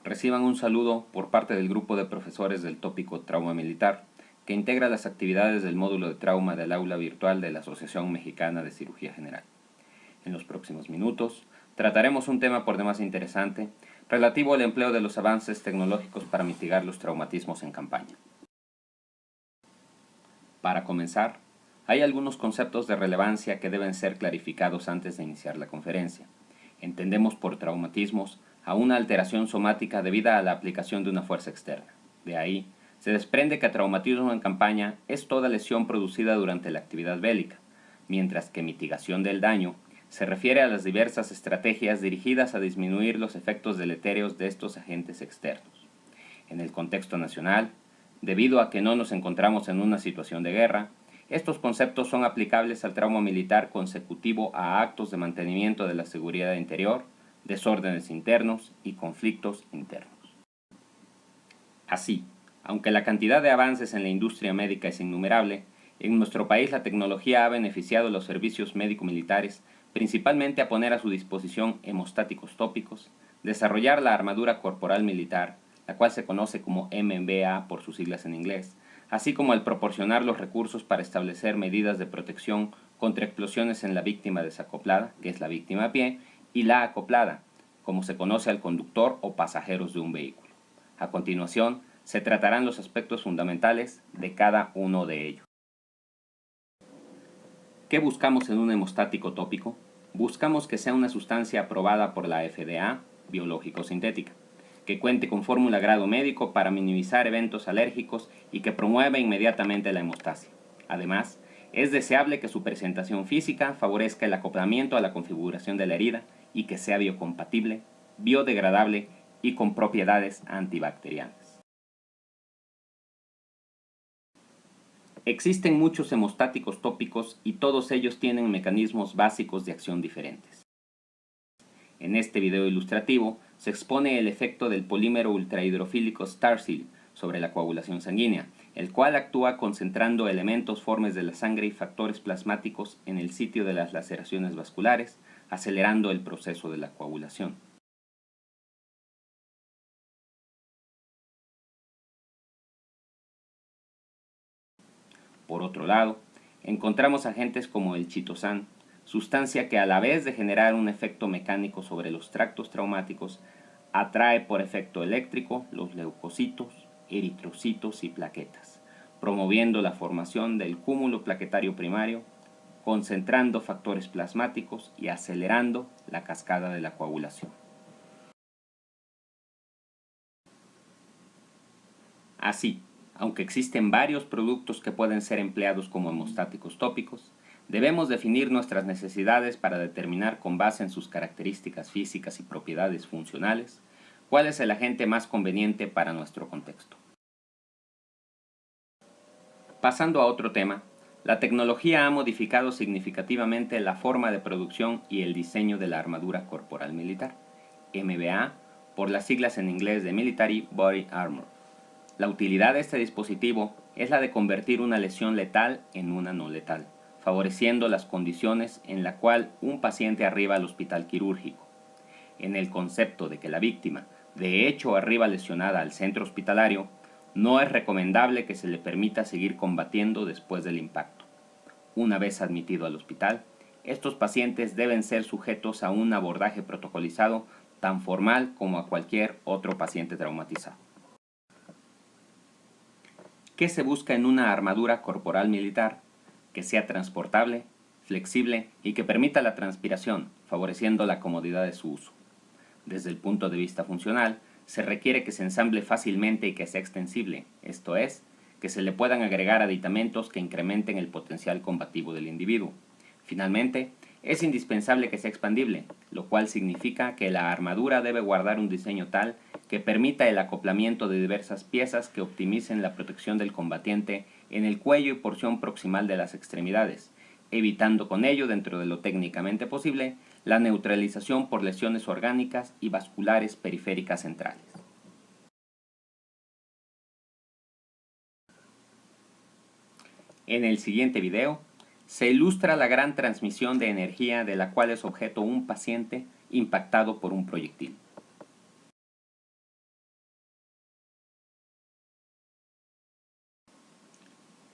reciban un saludo por parte del grupo de profesores del tópico Trauma Militar, que integra las actividades del módulo de trauma del aula virtual de la Asociación Mexicana de Cirugía General. En los próximos minutos, trataremos un tema por demás interesante, relativo al empleo de los avances tecnológicos para mitigar los traumatismos en campaña. Para comenzar, hay algunos conceptos de relevancia que deben ser clarificados antes de iniciar la conferencia. Entendemos por traumatismos a una alteración somática debida a la aplicación de una fuerza externa. De ahí, se desprende que traumatismo en campaña es toda lesión producida durante la actividad bélica, mientras que mitigación del daño se refiere a las diversas estrategias dirigidas a disminuir los efectos deletéreos de estos agentes externos. En el contexto nacional, debido a que no nos encontramos en una situación de guerra, estos conceptos son aplicables al trauma militar consecutivo a actos de mantenimiento de la seguridad interior, desórdenes internos y conflictos internos. Así, aunque la cantidad de avances en la industria médica es innumerable, en nuestro país la tecnología ha beneficiado a los servicios médico-militares principalmente a poner a su disposición hemostáticos tópicos, desarrollar la armadura corporal militar, la cual se conoce como MBA por sus siglas en inglés, así como al proporcionar los recursos para establecer medidas de protección contra explosiones en la víctima desacoplada, que es la víctima a pie, y la acoplada, como se conoce al conductor o pasajeros de un vehículo. A continuación, se tratarán los aspectos fundamentales de cada uno de ellos. ¿Qué buscamos en un hemostático tópico? Buscamos que sea una sustancia aprobada por la FDA, biológico-sintética, que cuente con fórmula grado médico para minimizar eventos alérgicos y que promueva inmediatamente la hemostasia. Además, es deseable que su presentación física favorezca el acoplamiento a la configuración de la herida y que sea biocompatible, biodegradable y con propiedades antibacterianas. Existen muchos hemostáticos tópicos y todos ellos tienen mecanismos básicos de acción diferentes. En este video ilustrativo se expone el efecto del polímero ultrahidrofílico Starsil sobre la coagulación sanguínea, el cual actúa concentrando elementos formes de la sangre y factores plasmáticos en el sitio de las laceraciones vasculares, acelerando el proceso de la coagulación. Por otro lado, encontramos agentes como el chitosan, sustancia que a la vez de generar un efecto mecánico sobre los tractos traumáticos, atrae por efecto eléctrico los leucocitos, eritrocitos y plaquetas, promoviendo la formación del cúmulo plaquetario primario, concentrando factores plasmáticos y acelerando la cascada de la coagulación. Así, aunque existen varios productos que pueden ser empleados como hemostáticos tópicos, debemos definir nuestras necesidades para determinar con base en sus características físicas y propiedades funcionales cuál es el agente más conveniente para nuestro contexto. Pasando a otro tema, la tecnología ha modificado significativamente la forma de producción y el diseño de la armadura corporal militar, MBA, por las siglas en inglés de Military Body Armor. La utilidad de este dispositivo es la de convertir una lesión letal en una no letal, favoreciendo las condiciones en la cual un paciente arriba al hospital quirúrgico. En el concepto de que la víctima, de hecho, arriba lesionada al centro hospitalario, no es recomendable que se le permita seguir combatiendo después del impacto. Una vez admitido al hospital, estos pacientes deben ser sujetos a un abordaje protocolizado tan formal como a cualquier otro paciente traumatizado. ¿Qué se busca en una armadura corporal militar? Que sea transportable, flexible y que permita la transpiración, favoreciendo la comodidad de su uso. Desde el punto de vista funcional, se requiere que se ensamble fácilmente y que sea extensible, esto es, que se le puedan agregar aditamentos que incrementen el potencial combativo del individuo. Finalmente, es indispensable que sea expandible, lo cual significa que la armadura debe guardar un diseño tal que permita el acoplamiento de diversas piezas que optimicen la protección del combatiente en el cuello y porción proximal de las extremidades, evitando con ello, dentro de lo técnicamente posible, la neutralización por lesiones orgánicas y vasculares periféricas centrales. En el siguiente video, se ilustra la gran transmisión de energía de la cual es objeto un paciente impactado por un proyectil.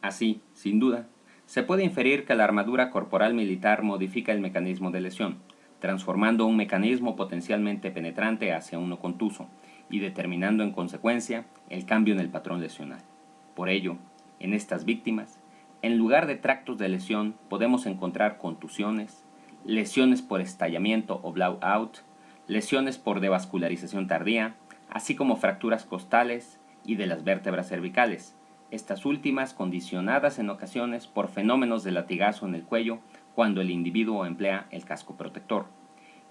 Así, sin duda, se puede inferir que la armadura corporal militar modifica el mecanismo de lesión, transformando un mecanismo potencialmente penetrante hacia uno contuso y determinando en consecuencia el cambio en el patrón lesional. Por ello, en estas víctimas, en lugar de tractos de lesión podemos encontrar contusiones, lesiones por estallamiento o blowout, lesiones por devascularización tardía, así como fracturas costales y de las vértebras cervicales, estas últimas condicionadas en ocasiones por fenómenos de latigazo en el cuello cuando el individuo emplea el casco protector.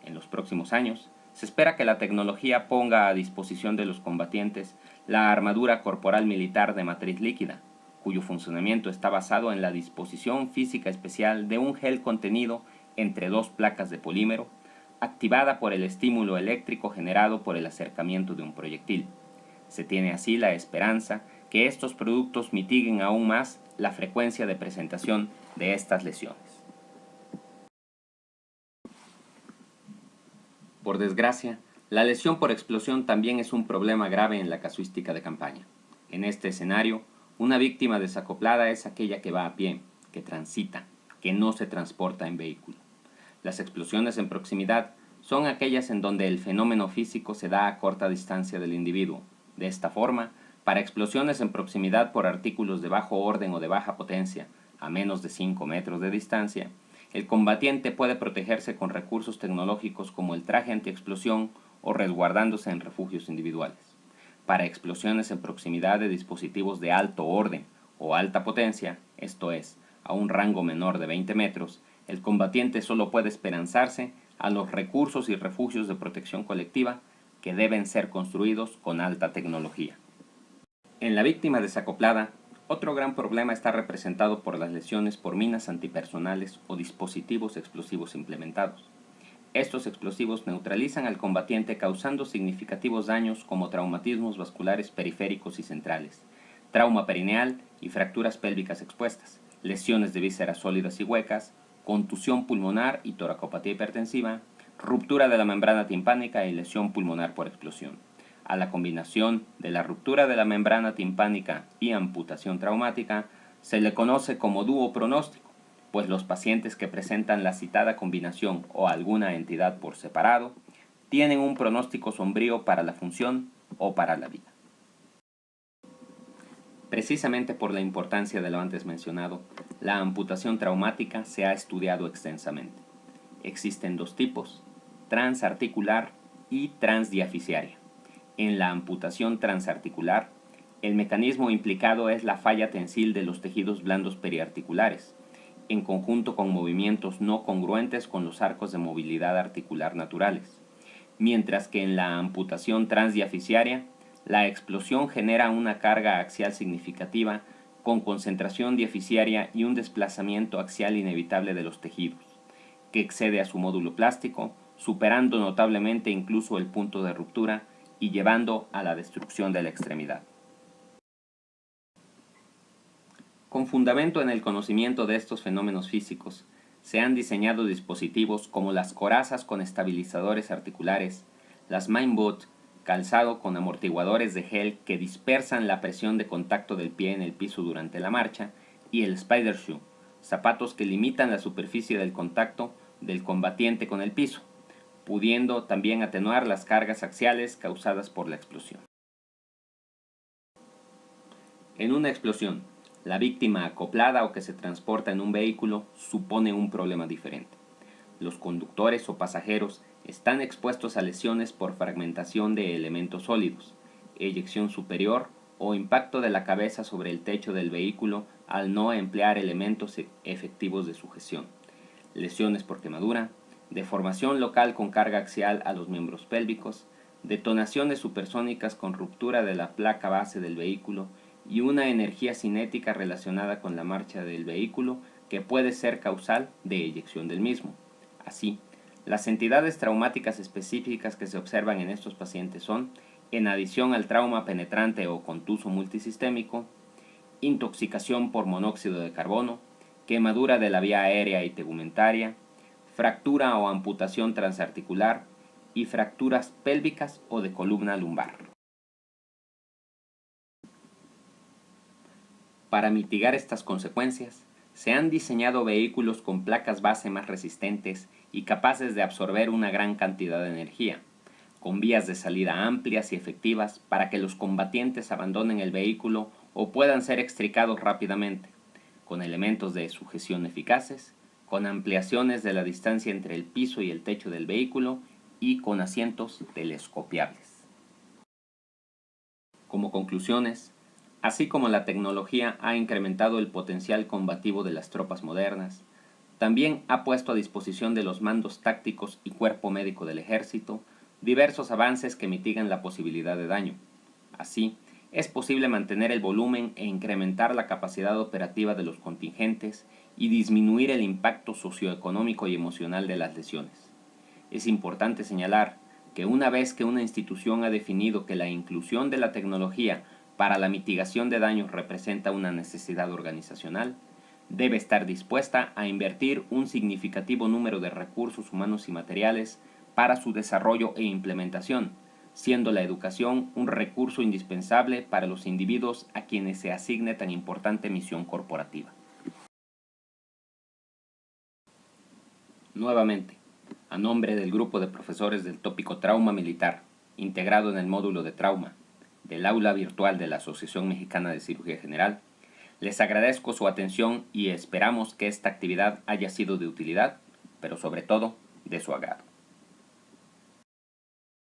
En los próximos años, se espera que la tecnología ponga a disposición de los combatientes la armadura corporal militar de matriz líquida, cuyo funcionamiento está basado en la disposición física especial de un gel contenido entre dos placas de polímero, activada por el estímulo eléctrico generado por el acercamiento de un proyectil. Se tiene así la esperanza que estos productos mitiguen aún más la frecuencia de presentación de estas lesiones. Por desgracia, la lesión por explosión también es un problema grave en la casuística de campaña. En este escenario, una víctima desacoplada es aquella que va a pie, que transita, que no se transporta en vehículo. Las explosiones en proximidad son aquellas en donde el fenómeno físico se da a corta distancia del individuo. De esta forma, para explosiones en proximidad por artículos de bajo orden o de baja potencia, a menos de 5 metros de distancia, el combatiente puede protegerse con recursos tecnológicos como el traje antiexplosión o resguardándose en refugios individuales. Para explosiones en proximidad de dispositivos de alto orden o alta potencia, esto es, a un rango menor de 20 metros, el combatiente solo puede esperanzarse a los recursos y refugios de protección colectiva que deben ser construidos con alta tecnología. En la víctima desacoplada, otro gran problema está representado por las lesiones por minas antipersonales o dispositivos explosivos implementados. Estos explosivos neutralizan al combatiente causando significativos daños como traumatismos vasculares periféricos y centrales, trauma perineal y fracturas pélvicas expuestas, lesiones de vísceras sólidas y huecas, contusión pulmonar y toracopatía hipertensiva, ruptura de la membrana timpánica y lesión pulmonar por explosión. A la combinación de la ruptura de la membrana timpánica y amputación traumática se le conoce como dúo pronóstico, pues los pacientes que presentan la citada combinación o alguna entidad por separado tienen un pronóstico sombrío para la función o para la vida. Precisamente por la importancia de lo antes mencionado, la amputación traumática se ha estudiado extensamente. Existen dos tipos, transarticular y transdiaficiaria. En la amputación transarticular, el mecanismo implicado es la falla tensil de los tejidos blandos periarticulares, en conjunto con movimientos no congruentes con los arcos de movilidad articular naturales, mientras que en la amputación transdiaficiaria, la explosión genera una carga axial significativa con concentración diaficiaria y un desplazamiento axial inevitable de los tejidos, que excede a su módulo plástico, superando notablemente incluso el punto de ruptura y llevando a la destrucción de la extremidad. Con fundamento en el conocimiento de estos fenómenos físicos, se han diseñado dispositivos como las corazas con estabilizadores articulares, las Mainboot, calzado con amortiguadores de gel que dispersan la presión de contacto del pie en el piso durante la marcha, y el Spider Shoe, zapatos que limitan la superficie del contacto del combatiente con el piso, pudiendo también atenuar las cargas axiales causadas por la explosión. En una explosión, la víctima acoplada o que se transporta en un vehículo supone un problema diferente. Los conductores o pasajeros están expuestos a lesiones por fragmentación de elementos sólidos, eyección superior o impacto de la cabeza sobre el techo del vehículo al no emplear elementos efectivos de sujeción, lesiones por quemadura, deformación local con carga axial a los miembros pélvicos, detonaciones supersónicas con ruptura de la placa base del vehículo y una energía cinética relacionada con la marcha del vehículo que puede ser causal de eyección del mismo. Así, las entidades traumáticas específicas que se observan en estos pacientes son, en adición al trauma penetrante o contuso multisistémico, intoxicación por monóxido de carbono, quemadura de la vía aérea y tegumentaria, fractura o amputación transarticular y fracturas pélvicas o de columna lumbar. Para mitigar estas consecuencias, se han diseñado vehículos con placas base más resistentes y capaces de absorber una gran cantidad de energía, con vías de salida amplias y efectivas para que los combatientes abandonen el vehículo o puedan ser extricados rápidamente, con elementos de sujeción eficaces, con ampliaciones de la distancia entre el piso y el techo del vehículo y con asientos telescopiables. Como conclusiones, así como la tecnología ha incrementado el potencial combativo de las tropas modernas, también ha puesto a disposición de los mandos tácticos y cuerpo médico del ejército diversos avances que mitigan la posibilidad de daño. Así, es posible mantener el volumen e incrementar la capacidad operativa de los contingentes y disminuir el impacto socioeconómico y emocional de las lesiones. Es importante señalar que una vez que una institución ha definido que la inclusión de la tecnología para la mitigación de daños representa una necesidad organizacional, debe estar dispuesta a invertir un significativo número de recursos humanos y materiales para su desarrollo e implementación, siendo la educación un recurso indispensable para los individuos a quienes se asigne tan importante misión corporativa. Nuevamente, a nombre del grupo de profesores del tópico Trauma Militar, integrado en el módulo de Trauma, del aula virtual de la Asociación Mexicana de Cirugía General, les agradezco su atención y esperamos que esta actividad haya sido de utilidad, pero sobre todo de su agrado.